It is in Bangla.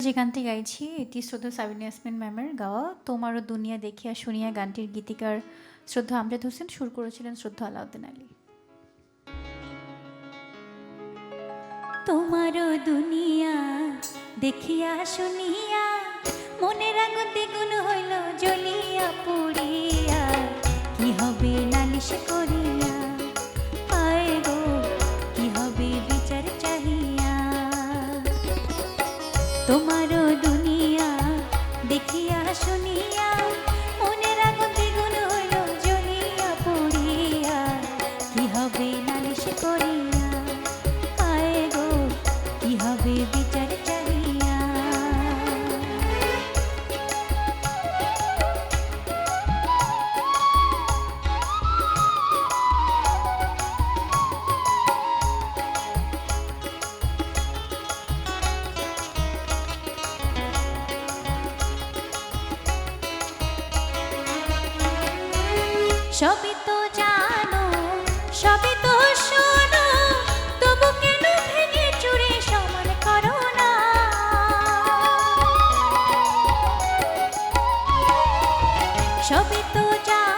যে গানটি গাইছি এটি শ্রদ্ধা সাবিনা ইয়াসমিন ম্যামের গাওয়া তোমারও দুনিয়া দেখিয়া শুনিয়া গানটির গীতিকার শ্রদ্ধা আমজাদ হোসেন, সুর করেছিলেন শ্রদ্ধা আলাউদ্দিন আলী। তোমারও দুনিয়া দেখিয়া শুনিয়া মনের আগুন দ্বিগুণ হইল জ্বলিয়া পুড়িয়া, কি হবে নালিশ করিয়া হায় গো, কি হবে বিচার চাহিয়া। তোমারও দুনিয়া দেখিয়া শুনিয়া মনের আগুন দ্বিগুণ হইল জ্বলিয়া পুড়িয়া, কি হবে নালিশ করিয়া হায় গো, কি হবে বিচার চাহিয়া। সবই তো জানো, সবই তো শোনো, তবু কেন ভেঙে চুরে সমান করো না। সবই তো জানো